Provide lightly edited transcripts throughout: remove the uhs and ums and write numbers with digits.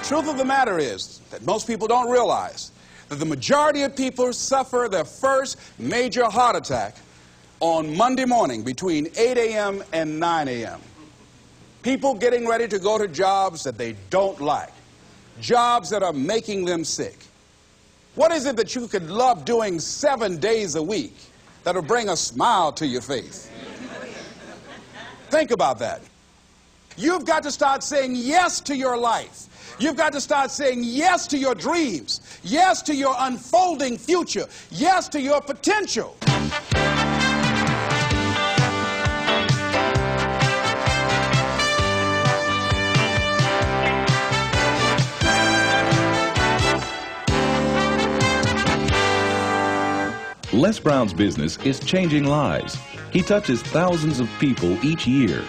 truth of the matter is that most people don't realize that the majority of people suffer their first major heart attack on Monday morning between 8 a.m. and 9 a.m. People getting ready to go to jobs that they don't like, jobs that are making them sick. What is it that you could love doing 7 days a week that'll bring a smile to your face? Think about that. You've got to start saying yes to your life. You've got to start saying yes to your dreams, yes to your unfolding future, yes to your potential. Les Brown's business is changing lives. He touches thousands of people each year.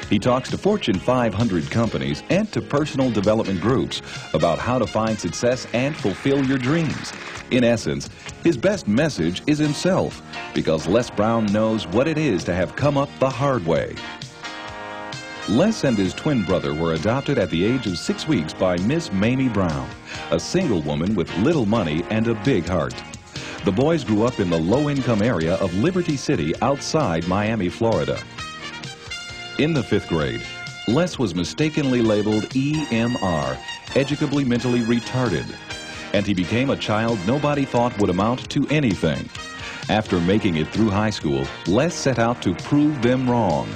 He talks to Fortune 500 companies and to personal development groups about how to find success and fulfill your dreams. In essence, his best message is himself, because Les Brown knows what it is to have come up the hard way. Les and his twin brother were adopted at the age of 6 weeks by Miss Mamie Brown, a single woman with little money and a big heart. The boys grew up in the low-income area of Liberty City outside Miami, Florida. In the 5th grade, Les was mistakenly labeled EMR, educably mentally retarded, and he became a child nobody thought would amount to anything. After making it through high school, Les set out to prove them wrong.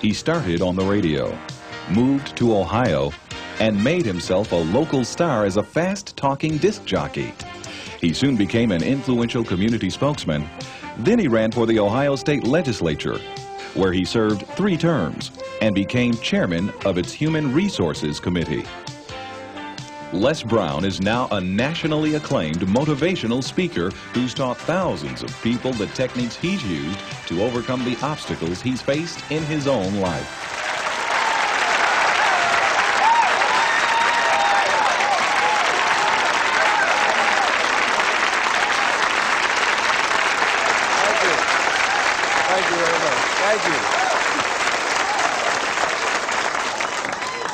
He started on the radio, moved to Ohio, and made himself a local star as a fast-talking disc jockey. He soon became an influential community spokesman. Then he ran for the Ohio State Legislature, where he served 3 terms and became chairman of its Human Resources Committee. Les Brown is now a nationally acclaimed motivational speaker who's taught thousands of people the techniques he's used to overcome the obstacles he's faced in his own life. Thank you very much. Thank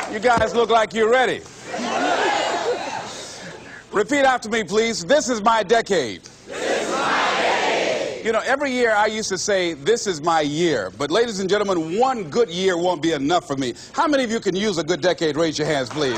you. You guys look like you're ready. Repeat after me, please. This is my decade. This is my decade. You know, every year I used to say, this is my year. But ladies and gentlemen, one good year won't be enough for me. How many of you can use a good decade? Raise your hands, please.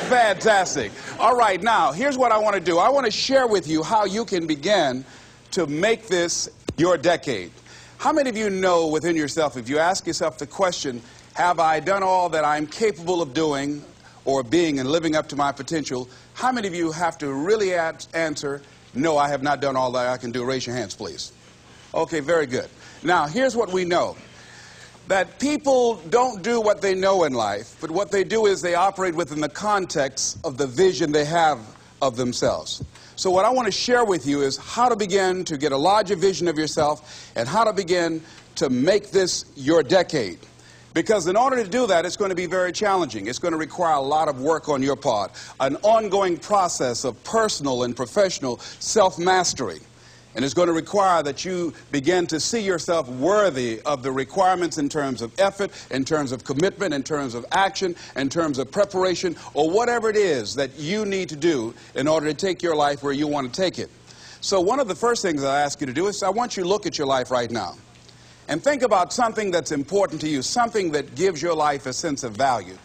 Fantastic. All right, now, here's what I want to do. I want to share with you how you can begin to make this your decade. How many of you know within yourself, if you ask yourself the question, have I done all that I'm capable of doing or being and living up to my potential, how many of you have to really answer, no, I have not done all that I can do? Raise your hands, please. Okay, very good. Now, here's what we know. That people don't do what they know in life, but what they do is they operate within the context of the vision they have of themselves. So what I want to share with you is how to begin to get a larger vision of yourself and how to begin to make this your decade. Because in order to do that, it's going to be very challenging. It's going to require a lot of work on your part, an ongoing process of personal and professional self-mastery. And it's going to require that you begin to see yourself worthy of the requirements in terms of effort, in terms of commitment, in terms of action, in terms of preparation, or whatever it is that you need to do in order to take your life where you want to take it. So one of the first things I ask you to do is I want you to look at your life right now and think about something that's important to you, something that gives your life a sense of value.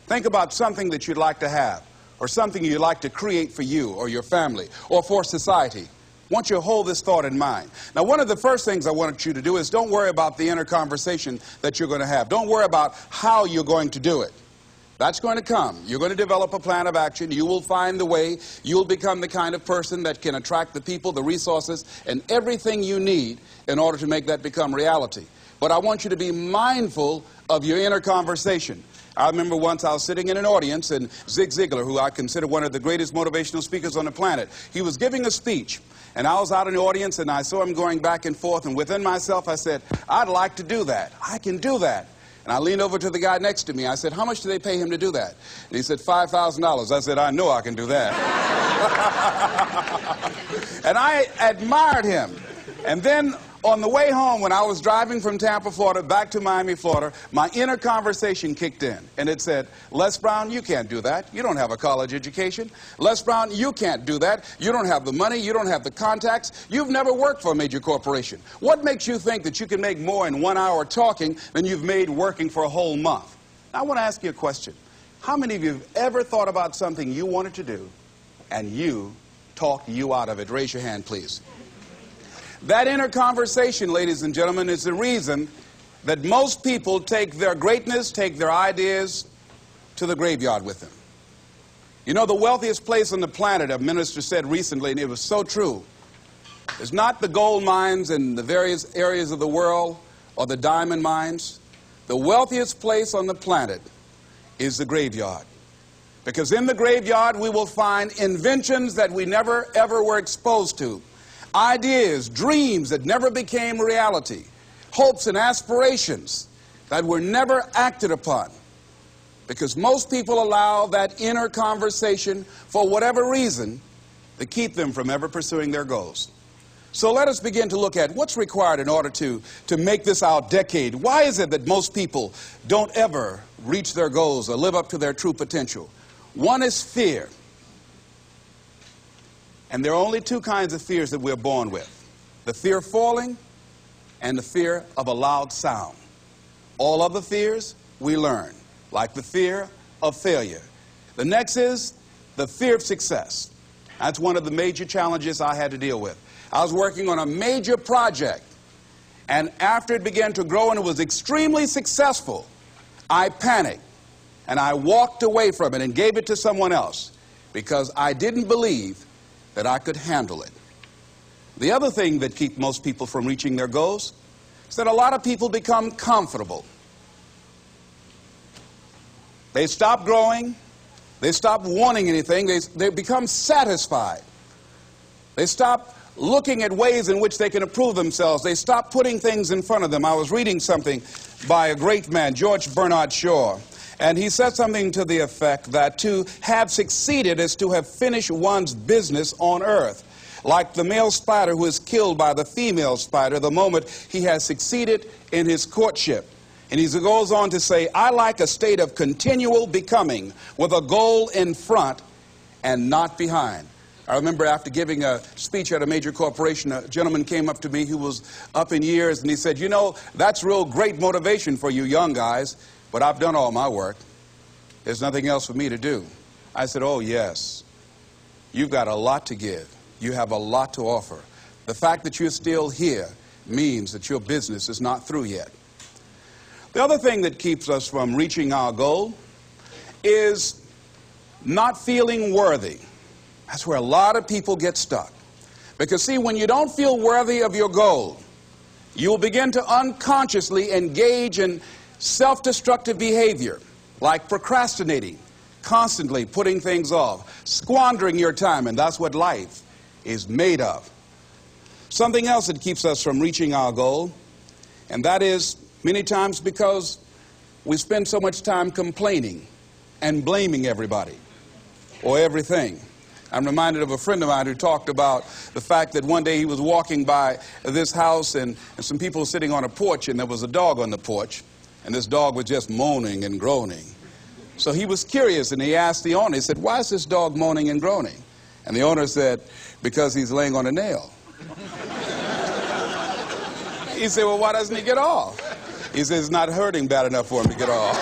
Think about something that you'd like to have, or something you'd like to create for you or your family or for society. I want you to hold this thought in mind. Now, one of the first things I want you to do is don't worry about the inner conversation that you're going to have. Don't worry about how you're going to do it. That's going to come. You're going to develop a plan of action. You will find the way. You'll become the kind of person that can attract the people, the resources, and everything you need in order to make that become reality. But I want you to be mindful of your inner conversation. I remember once I was sitting in an audience, and Zig Ziglar, who I consider one of the greatest motivational speakers on the planet, he was giving a speech. And I was out in the audience, and I saw him going back and forth, and within myself I said, I'd like to do that. I can do that. And I leaned over to the guy next to me. I said, how much do they pay him to do that? And he said, $5,000. I said, I know I can do that. And I admired him. And then On the way home, when I was driving from Tampa, Florida, back to Miami, Florida, my inner conversation kicked in, and it said, Les Brown, you can't do that. You don't have a college education. Les Brown, you can't do that. You don't have the money. You don't have the contacts. You've never worked for a major corporation. What makes you think that you can make more in 1 hour talking than you've made working for a whole month? Now, I want to ask you a question. How many of you have ever thought about something you wanted to do, and you talked you out of it? Raise your hand, please. That inner conversation, ladies and gentlemen, is the reason that most people take their greatness, take their ideas to the graveyard with them. You know, the wealthiest place on the planet, a minister said recently, and it was so true, is not the gold mines in the various areas of the world or the diamond mines. The wealthiest place on the planet is the graveyard. Because in the graveyard, we will find inventions that we never, ever were exposed to. Ideas, dreams that never became reality, hopes and aspirations that were never acted upon. Because most people allow that inner conversation, for whatever reason, to keep them from ever pursuing their goals. So let us begin to look at what's required in order to make this our decade. Why is it that most people don't ever reach their goals or live up to their true potential? One is fear. And there are only two kinds of fears that we're born with. The fear of falling and the fear of a loud sound. All other fears we learn, like the fear of failure. The next is the fear of success. That's one of the major challenges I had to deal with. I was working on a major project, and after it began to grow and it was extremely successful, I panicked and I walked away from it and gave it to someone else because I didn't believe that I could handle it. The other thing that keeps most people from reaching their goals is that a lot of people become comfortable. They stop growing. They stop wanting anything. They become satisfied. They stop looking at ways in which they can improve themselves. They stop putting things in front of them. I was reading something by a great man, George Bernard Shaw, and he said something to the effect that to have succeeded is to have finished one's business on earth. Like the male spider who is killed by the female spider the moment he has succeeded in his courtship. And he goes on to say, I like a state of continual becoming with a goal in front and not behind. I remember after giving a speech at a major corporation, a gentleman came up to me who was up in years, and he said, you know, that's real great motivation for you young guys, but I've done all my work. There's nothing else for me to do. I said, oh, yes. You've got a lot to give. You have a lot to offer. The fact that you're still here means that your business is not through yet. The other thing that keeps us from reaching our goal is not feeling worthy. That's where a lot of people get stuck. Because, see, when you don't feel worthy of your goal, you will begin to unconsciously engage in self-destructive behavior, like procrastinating, constantly putting things off, squandering your time, and that's what life is made of. Something else that keeps us from reaching our goal, and that is many times because we spend so much time complaining and blaming everybody or everything. I'm reminded of a friend of mine who talked about the fact that one day he was walking by this house and some people were sitting on a porch, and there was a dog on the porch, and this dog was just moaning and groaning. So he was curious, and he asked the owner, he said, why is this dog moaning and groaning? And the owner said, because he's laying on a nail. He said, well, why doesn't he get off? He said, it's not hurting bad enough for him to get off.